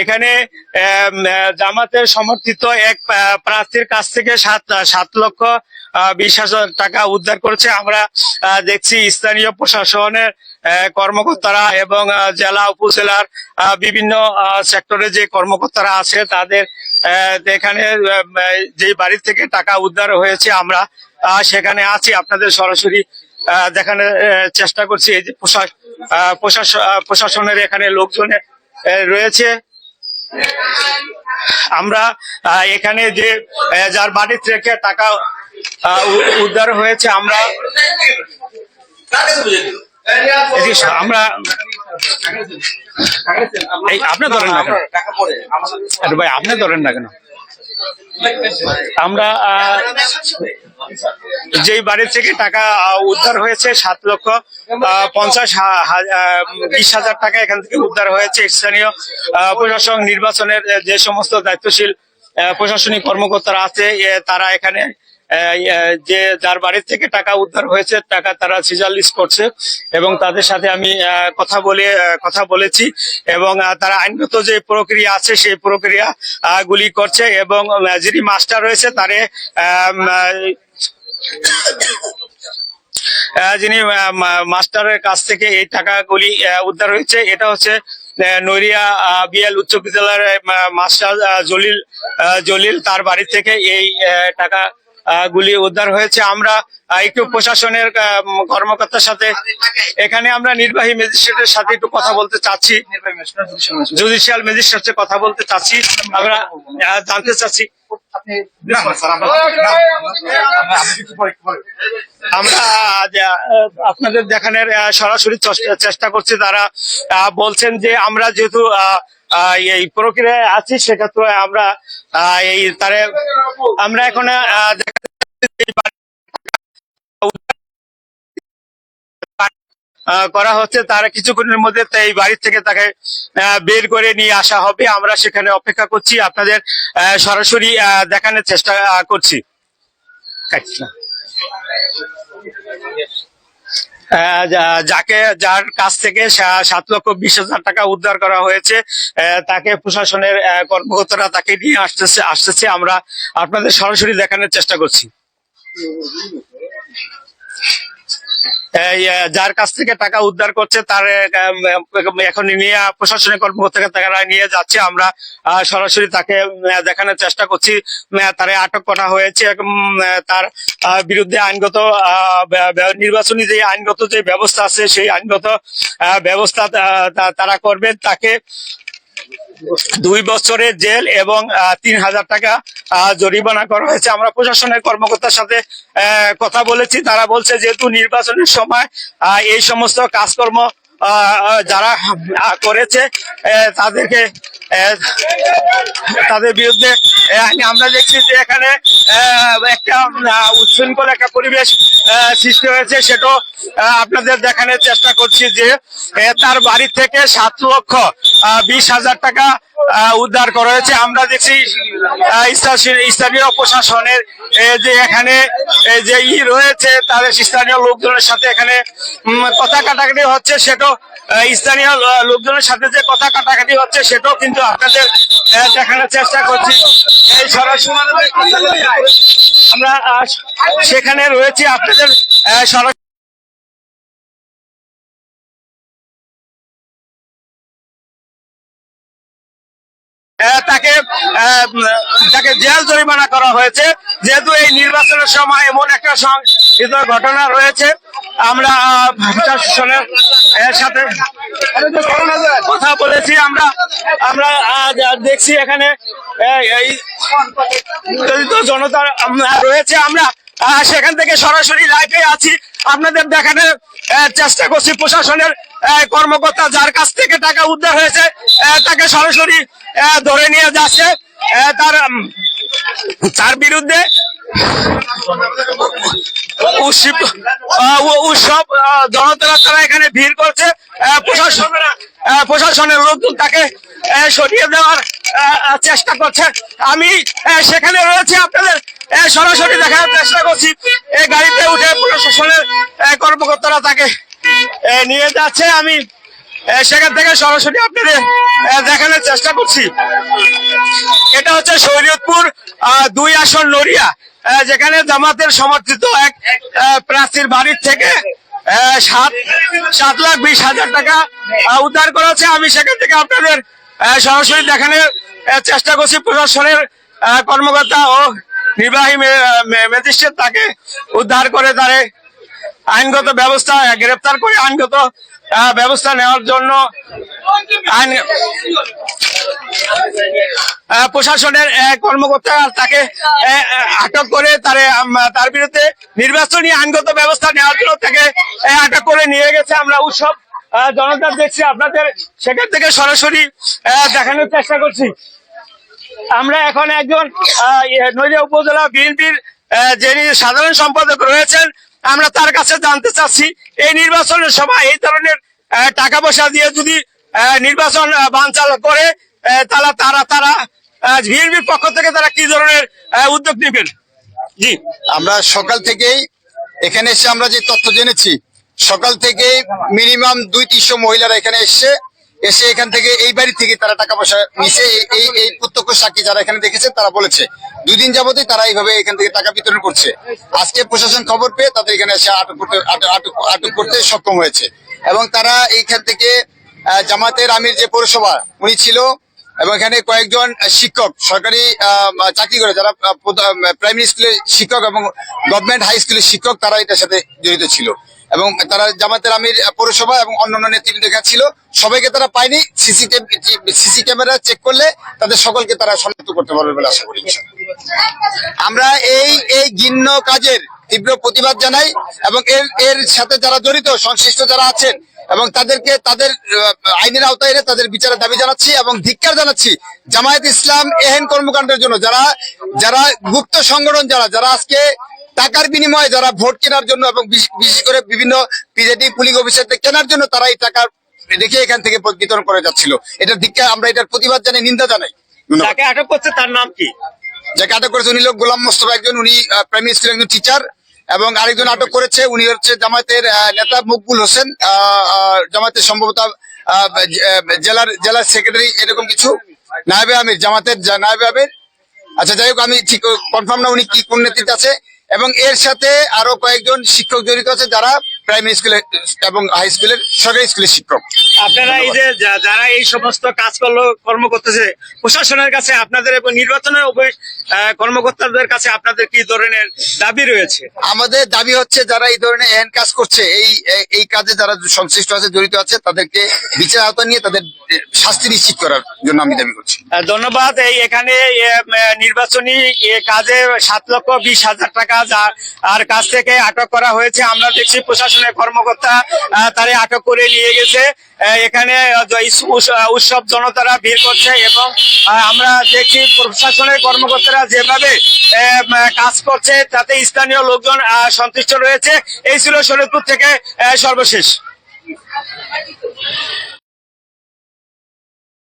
এখানে জামাতের সমর্থিত এক প্রার্থীর কাছ থেকে 7,20,000 টাকা উদ্ধার করেছে। আমরা দেখছি স্থানীয় প্রশাসনের কর্মকর্তারা এবং জেলা উপজেলার বিভিন্ন সেক্টরে যে কর্মকর্তারা আছে তাদের এখানে যে বাড়ি থেকে টাকা উদ্ধার হয়েছে আমরা সেখানে আছি, আপনাদের সরাসরি দেখানোর চেষ্টা করছি। এই যে প্রশাসনের এখানে লোকজন রয়েছে। আমরা এখানে যে যার বাড়ি থেকে টাকা উদ্ধার হয়েছে আমরা আপনি ধরেন না কেন ভাই, আপনি ধরেন না কেন? আমরা যেই বাড়ি থেকে টাকা উদ্ধার হয়েছে 7,50,20,000 টাকা এখান থেকে উদ্ধার হয়েছে। স্থানীয় প্রশাসন নির্বাচনের যে সমস্ত দায়িত্বশীল প্রশাসনিক কর্মকর্তারা আছে তারা এখানে যে যার বাড়ির থেকে টাকা উদ্ধার হয়েছে টাকা তারা সিজার লিস্ট করছে এবং তাদের সাথে আমি কথা বলেছি এবং তারা আইনগত যে প্রক্রিয়া আছে সেই প্রক্রিয়া গুলি করছে এবং যিনি মাস্টার রয়েছে তারে যিনি মাস্টারের কাছ থেকে এই টাকাগুলি উদ্ধার হয়েছে এটা হচ্ছে নড়িয়া বিএল উচ্চ বিদ্যালয়ের মাস্টার জলিল তার বাড়ি থেকে এই টাকা গুলি উদ্ধার হয়েছে। আমরা একটু প্রশাসনের কর্মকর্তার সাথে এখানে আমরা নির্বাহী ম্যাজিস্ট্রেটের সাথে একটু কথা বলতে চাচ্ছি, জুডিশিয়াল ম্যাজিস্ট্রেটের কথা বলতে চাচ্ছি। আমরা জানতে চাচ্ছি আমরা আপনাদের দেখানোর সরাসরি চেষ্টা করছি। তারা বলছেন যে আমরা যেহেতু এই প্রক্রিয়ায় আছি সেক্ষেত্রে আমরা আমরা এখন করা হচ্ছে, তারা কিছুক্ষণের মধ্যে এই বাড়ি থেকে তাকে বের করে নিয়ে আসা হবে। আমরা সেখানে অপেক্ষা করছি, আপনাদের সরাসরি দেখানোর চেষ্টা করছি। যার কাছ থেকে 7,20,000 টাকা উদ্ধার করা হয়েছে তাকে প্রশাসনের কর্মকর্তারা তাকে নিয়ে আসতেছে। আমরা আপনাদের সরাসরি দেখানোর চেষ্টা করছি। যার কাছ থেকে টাকা উদ্ধার করছে তার এখন নিয়ে প্রশাসনিক কর্মকর্তাকে তারা নিয়ে যাচ্ছে। আমরা সরাসরি তাকে দেখানোর চেষ্টা করছি। তারে আটক করা হয়েছে, তার বিরুদ্ধে আইনগত নির্বাচনী যে আইনগত যে ব্যবস্থা আছে সেই আইনগত ব্যবস্থা তারা করবে। তাকে 2 বছরের জেল এবং 3,000 টাকা জরিমানা করা হয়েছে। আমরা প্রশাসনের কর্মকর্তার সাথে কথা বলেছি, তারা বলছে যেহেতু নির্বাচনের সময় এই সমস্ত কাজকর্ম যারা করেছে তাদের বিরুদ্ধে আমরা দেখছি যে এখানে একটা উচ্ছৃঙ্খল একটা পরিবেশ সৃষ্টি হয়েছে। সেটাও আপনাদের দেখানোর চেষ্টা করছি যে তার বাড়ি থেকে 7,20,000 টাকা উদ্ধার করা হয়েছে। আমরা দেখছি স্থানীয় প্রশাসনের যে এখানে যে রয়েছে তাদের স্থানীয় লোকজনের সাথে এখানে কথা কাটাকাটি হচ্ছে, সেটাও স্থানীয় লোকজনের সাথে যে কথা কাটাকাটি হচ্ছে সেটাও কিন্তু আপনাদের দেখানোর চেষ্টা করছি। এই সরাসরি আমরা সেখানে রয়েছি, আপনাদের সরাসরি তাকে জেল জরিমানা করা হয়েছে। যেহেতু এই নির্বাচনের সময় এমন একটা সংঘটিত ঘটনা রয়েছে, আমরা প্রশাসনের সাথে কথা বলেছি। আমরা দেখছি এখানে এই জনতা রয়েছে, আমরা সেখান থেকে সরাসরি লাইভে আছি, আপনাদের দেখানোর চেষ্টা করছি। প্রশাসনের কর্মকর্তা যার কাছ থেকে টাকা উদ্ধার হয়েছে তাকে সরাসরি ধরে নিয়ে যাচ্ছে। তার বিরুদ্ধে উৎসব জনতারা তারা এখানে ভিড় করছে, প্রশাসনের লোকজন তাকে সরিয়ে দেওয়ার চেষ্টা করছে। আমি সেখানে রয়েছে, আপনাদের সরাসরি দেখানোর চেষ্টা করছি। এই গাড়িতে উঠে প্রশাসনের কর্মকর্তারা তাকে নিয়ে যাচ্ছে। আমি সেখান থেকে সরাসরি আপনাদের দেখানোর চেষ্টা করছি। এটা হচ্ছে শরীয়তপুর 2 আসন নড়িয়া, যেখানে জামাতের সমর্থিত এক প্রার্থীর বাড়ির থেকে 7,20,000 টাকা উদ্ধার করা হচ্ছে। আমি সেখান থেকে আপনাদের সরাসরি দেখানোর চেষ্টা করছি। প্রশাসনের কর্মকর্তা ও নির্বাহী ম্যাজিস্ট্রেট তাকে উদ্ধার করে তারে আইনগত ব্যবস্থা গ্রেপ্তার করে আইনগত ব্যবস্থা নেওয়ার জন্য প্রশাসনের কর্মকর্তা তাকে আটক করে তার বিরুদ্ধে নির্বাচনী আইনগত ব্যবস্থা নেওয়ার জন্য তাকে আটক করে নিয়ে গেছে। আমরা উৎসব জনতা দেখছি, আপনাদের সেখান থেকে সরাসরি দেখানোর চেষ্টা করছি। আমরা এখন একজন নড়িয়া উপজেলা বিএনপির যিনি সাধারণ সম্পাদক রয়েছেন, আমরা তার কাছে জানতে চাচ্ছি এই নির্বাচনের সময় এই ধরনের টাকা পয়সা দিয়ে যদি নির্বাচন বানচাল করে তারা বিএনপির পক্ষ থেকে তারা কি ধরনের উদ্যোগ নেবেন? জি, আমরা সকাল থেকেই এখানে এসে আমরা যে তথ্য জেনেছি, সকাল থেকে মিনিমাম 200-300 মহিলারা এখানে এসে এখান থেকে এই বাড়ি থেকে তারা টাকা পয়সা নিছে। এই প্রত্যক্ষ সাক্ষী যারা এখানে দেখেছে তারা বলেছে 2 দিন যাবতই তারা এইভাবে এখান থেকে টাকা বিতরণ করছে। আজকে প্রশাসন খবর পেয়ে তাদের এখানে এসে আটক করতে সক্ষম হয়েছে এবং তারা এইখান থেকে জামাতের আমির যে পৌরসভা উনি ছিল এবং এখানে কয়েকজন শিক্ষক সরকারি চাকরি করে যারা প্রাইমারি স্কুলের শিক্ষক এবং গভর্নমেন্ট হাই স্কুলের শিক্ষক, তারা এটার সাথে জড়িত ছিল এবং তারা জামাতের আমির পৌরসভা এবং অন্যান্য নেতৃবৃন্দ ছিল। সবাইকে তারা পায়নি। সিসি ক্যামেরা চেক করলে তাদের সকলকে তারা শনাক্ত করতে পারবে বলে আশা করি। আমরা এই ঘৃণ্য কাজের তীব্র প্রতিবাদ জানাই এবং এর সাথে যারা জড়িত সংশ্লিষ্ট যারা আছেন এবং তাদেরকে তাদের আইনের আওতায় এনে তাদের বিচারের দাবি জানাচ্ছি এবং ধিক্কার জানাচ্ছি জামায়াত ইসলাম এহেন কর্মকাণ্ডের জন্য। যারা গুপ্ত সংগঠন, যারা আজকে টাকার বিনিময়ে যারা ভোট কেনার জন্য এবং বিশেষ করে বিভিন্ন পিজেডি পুলিং অফিসার কেনার জন্য তারা এই টাকা রেখে এখান থেকে বিতরণ করে যাচ্ছিল। এটার ধিক্কার, আমরা এটার প্রতিবাদ জানাই, নিন্দা জানাই। যাকে আটক করছে তার নাম কি? যাকে আটক করেছে উনি লোক গোলাম মোস্তফা, একজন, উনি প্রাইমারি স্কুলের একজন টিচার, এবং আরেকজন আটক করেছে উনি হচ্ছে জামায়াতের নেতা মকবুল হোসেন, জামায়াতের সম্ভবত জেলার সেক্রেটারি এরকম কিছু, নায়েবে আমির, জামাতের নায়েবে আমির। আচ্ছা, যাই হোক, আমি ঠিক কনফার্ম না উনি কি কোন নেতৃত্বে আছে। এবং এর সাথে আরো কয়েকজন শিক্ষক জড়িত আছে যারা প্রাইমারি স্কুলের এবং হাই স্কুলের সরকারি স্কুলের শিক্ষক। আপনারা এই যে যারা এই সমস্ত কর্ম করতেছে প্রশাসনের কাছে আপনাদের এবং নির্বাচনের কর্মকর্তাদের কাছে আপনাদের কি ধরনের দাবি রয়েছে? আমাদের দাবি হচ্ছে যারা এই ধরনের এহেন কাজ করছে, এই কাজে যারা সংশ্লিষ্ট আছে, জড়িত আছে, তাদেরকে বিচার আওতায় নিয়ে তাদের শাস্তি নিশ্চিত করার জন্য আমি দাবি করছি। ধন্যবাদ। এখানে নির্বাচনী কাজে 7,20,000 টাকা আর কাছ থেকে আটক করা হয়েছে। আমরা দেখছি প্রশাসনের কর্মকর্তা তারে আটক করে নিয়ে গেছে। এখানে উৎসব জনতারা ভিড় করছে এবং আমরা দেখছি প্রশাসনের কর্মকর্তারা যেভাবে কাজ করছে তাতে স্থানীয় লোকজন সন্তুষ্ট রয়েছে। এই ছিল শরীয়তপুর থেকে সর্বশেষ।